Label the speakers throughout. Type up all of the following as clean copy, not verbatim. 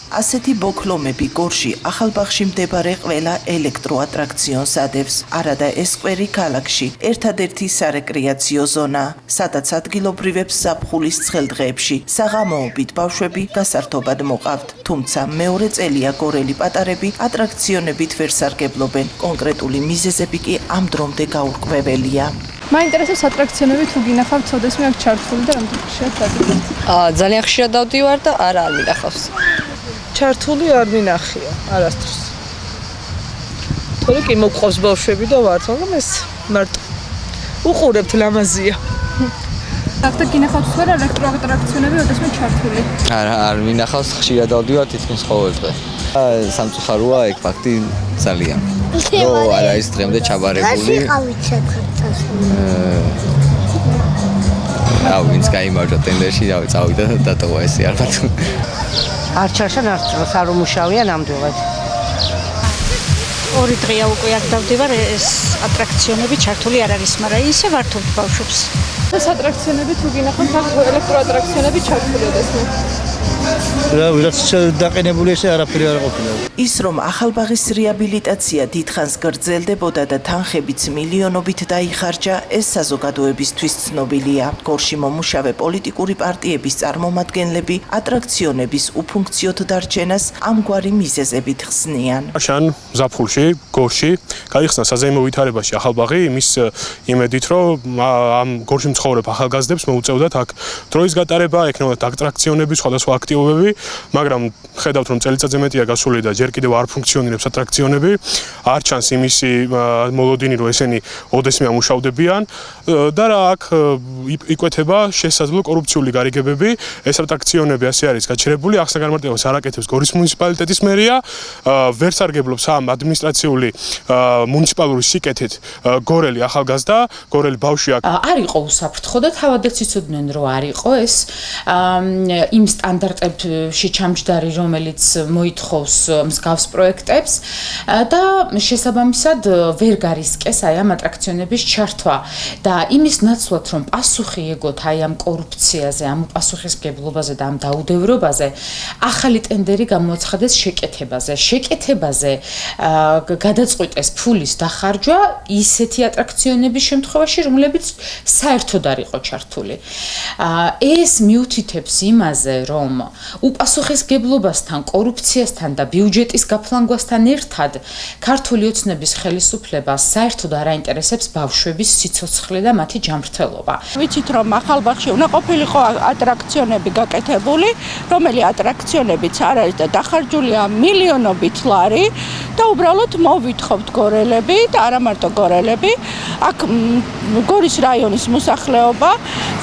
Speaker 1: ასეთი ბოქლომები გორში ახალბაღში მდებარე ყველა ელექტროატრაქციონს ადევს. არადა ეს სკვერი ქალაქში ერთადერთი სარეკრეაციო ზონა, სადაც ადგილობრივებს ზაფხულის ცხელ დღეებში საღამოობით ბავშვები გასართობად მოყავთ. თუმცა მეორე წელია გორელი პატარები ატრაქციონებით ვერ სარგებლობენ. კონკრეტული მიზეზები კი ამ დრომდე გაურკვეველია.
Speaker 2: მაინტერესებს ატრაქციონები თუ გინახავთ ცოდესმე აქ ჩართული და რამდენი ხშირად დადიოდი?
Speaker 3: ძალიან ხშირად დავდივარ და არ მინახავს.
Speaker 4: ჩართული არ მინახია არასდროს. თორე კი მოგყავს ბავშვები და ვართ, მაგრამ ეს მარტო უყურებთ ლამაზია.
Speaker 2: ახლა გინახავთ თუ არა ელექტროატრაქციონები ოდესმე ჩართული?
Speaker 5: არ მინახავს, ხშირად დავდივარ თითქმის ყოველ დღე. სამწუხაროა ეგ ფაქტი ძალიან. რომ არ არის დღემდე ჩაბარებული. ვინც გაიმარჯვა ტენდერში, წავიდა და დატოვა ესე ალბათ.
Speaker 6: არ ჩაშან არც დროს არ უმუშავია ნამდვილად.
Speaker 7: ორი დღეა უკვე აქ დავდივარ, ეს ატრაქციონები ჩართული არ არის, მაგრამ ისე ვართობთ ბავშვებს.
Speaker 2: ეს ატრაქციონები თუ გინახავთ აქ ელექტროატრაქციონები ჩართული ოდესმე?
Speaker 8: რაც დაყენებული ესე არაფერი არ ყოფილა.
Speaker 1: ის რომ ახალბაღის რეაბილიტაცია დიდხანს გრძელდებოდა და თანხებიც მილიონობით დაიხარჯა, ეს საზოგადოებისთვის ცნობილია. გორში მომუშავე პოლიტიკური პარტიების წარმომადგენლები ატრაქციონების უფუნქციოდ დარჩენას ამგვარი მიზეზებით ხსნიან.
Speaker 9: შან ზაფხულში, გორში გაიხსნა საზეიმო ვითარებაში ახალბაღი იმის იმედით, რომ ამ გორში მცხოვრებ ახალგაზრდებს მოუწევდათ აქ დროის გატარება, ექნებოდათ ატრაქციონები, სხვადასხვა აქტივობები, მაგრამ ხედავთ რომ წელიწადზე მეტია გასული და ჯერ კიდევ არ ფუნქციონირებს ატრაქციონები, არ ჩანს იმისი მოლოდინი, რომ ესენი ოდესმე ამუშავდებიან და რა აქ იკვეთება შესაძლო კორუფციული გარიგებები. ეს ატრაქციონები ასე არის გაჩერებული, ახსნა განმარტებას არ აკეთებს გორის მუნიციპალიტეტის მერია, ვერ სარგებლობს ამ ადმინისტრაციული მუნიციპალური სიკეთით გორელი ახალგაზრდა, გორელი ბავშვი აქ
Speaker 10: არ იყო უსაფრთხო და თავადაც იცოდნენ რომ არ იყო ეს იმ სტანდარტებში ჩამჯდარი, რომელიც მოითხოვს მსგავს პროექტებს და შესაბამისად ვერ გარისკეს აი ამ ატრაქციონების ჩართვა და იმის ნაცვლად რომ პასუხი ეგოთ აი ამ კორუფციაზე, ამ უპასუხისმგებლობაზე და ამ დაუდევრობაზე ახალი ტენდერი გამოაცხადეს შეკეთებაზე გადაწყვიტეს ფულის დახარჯვა ისეთი ატრაქციონების შემთხვევაში, რომლებიც საერთოდ არ იყო ჩართული. ეს მიუთითებს იმაზე, რომ უპასუხისმგებლობასთან, კორუფციასთან და ბიუჯეტის გაფლანგვასთან ერთად ქართული ოცნების ხელისუფლება საერთოდ არ აინტერესებს ბავშვების სიცოცხლე და მათი ჯანმრთელობა.
Speaker 6: ვიცით რომ ახალბაღში უნდა ყოფილიყო ატრაქციონები გაკეთებული, რომელი ატრაქციონებიც არ არის და დახარჯულია მილიონობით ლარი და უბრალოდ მოვითხოვთ გორელები და არა მარტო გორელები, აქ გორის რაიონის მოსახლეობა,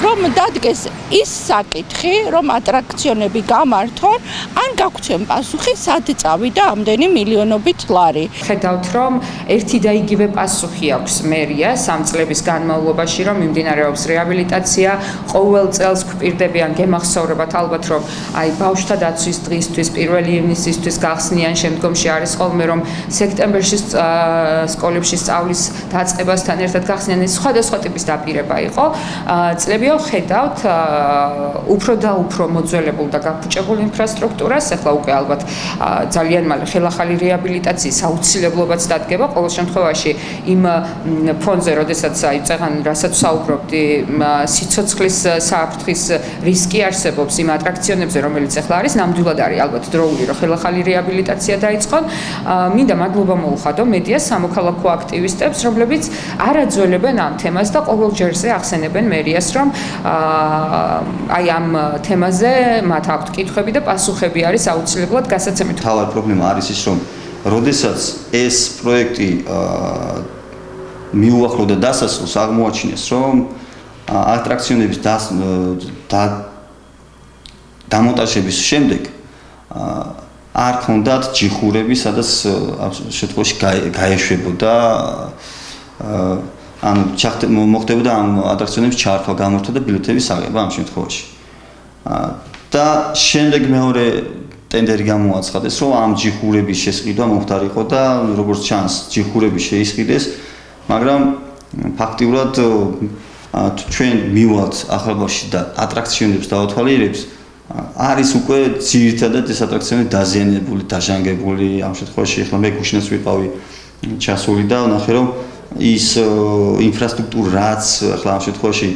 Speaker 6: რომ დადგეს ის საკითხი, რომ ატრაქციონები გამართონ, ან გაგვცემ პასუხი, სად წავიდა ამდენი მილიონობით ლარი.
Speaker 10: ხედავთ, რომ ერთი და იგივე პასუხი აქვს მერიას 3 წლების განმავლობაში, რომ მიმდინარეობს რეაბილიტაცია, ყოველ წელს გვპირდებიან, გემახსოვრებათ ალბათ, რომ აი ბავშვთა დაცვის დღისთვის, 1 ივნისისთვის გახსნიან, შემდგომში არის ხოლმე, რომ სექტემბერში სკოლებში სწავლის დაწყებასთან ერთად გახსნიან, ეს სხვადასხვა ტიპის დაპირება იყო. წლებია ხედავთ უფრო და უფრო მოძველებულ და გაფუჭებულ ინფრასტრუქტურას, ახლა უკვე ალბათ ძალიან მალე ხელახალი რეაბილიტაციის აუცილებლობაც დადგება, ყოველ შემთხვევაში იმ ფონზე, როდესაც აი წეღან რასაც საუბრობდი, სიცოცხლის საფრთხის რისკი არსებობს იმ ატრაქციონებზე, რომელიც ახლა არის, ნამდვილად არის ალბათ დროული, რომ ხელახალი რეაბილიტაცია დაიწყონ. მინდა მადლობა მოუხადო მედიას, სამოქალაქო აქტივისტებს, რომლებიც არ აძველებენ ამ თემას და ყოველ ჯერზე ახსენებენ მერიას, რომ აი ამ თემაზე მათ აქვთ კითხვები და პასუხები არის აუცილებლად გასაცემით.
Speaker 11: თავად პრობლემა არის ის, რომ როდესაც ეს პროექტი მიუახლოვდა დასასრულს, აღმოაჩინეს, რომ ატრაქციონების დამონტაჟების შემდეგ არ ჰქონდათ ჯიხურები, სადაც შემთხვევაში გაეშვებოდა მოხდებოდა ამ ატრაქციონების ჩართვა, გამართვა და ბილეთების აღება ამ შემთხვევაში. და შემდეგ მეორე ტენდერი გამოაცხადეს, რომ ამ ჯიხურების შესყიდვა მომხდარიყო და როგორც ჩანს, ჯიხურები შეისყიდეს, მაგრამ ფაქტიურად ჩვენ მივალთ ახალბაღში და ატრაქციონებს დავათვალიერებს, არის უკვე ძირითადად ეს ატრაქციონი დაზიანებული, დაჟანგებული, ამ შემთხვევაში ახლა მე გუშინაც ვიყავი ჩასული და ვნახე რომ ის ინფრასტრუქტურა რაც ახლა ამ შემთხვევაში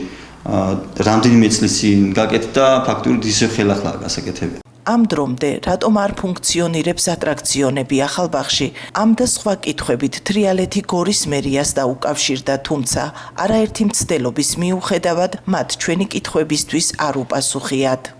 Speaker 11: რამდენიმე წლის წინ გაკეთდა, ფაქტობრივად ისე ხელახლა გასაკეთებია.
Speaker 1: ამ დრომდე რატომ არ ფუნქციონირებს ატრაქციონები ახალბაღში? ამ და სხვა კითხვებით თრიალეთი გორის მერიას დაუკავშირდა, თუმცა არაერთი მცდელობის მიუხედავად მათ ჩვენი კითხვებისთვის არ უპასუხიათ.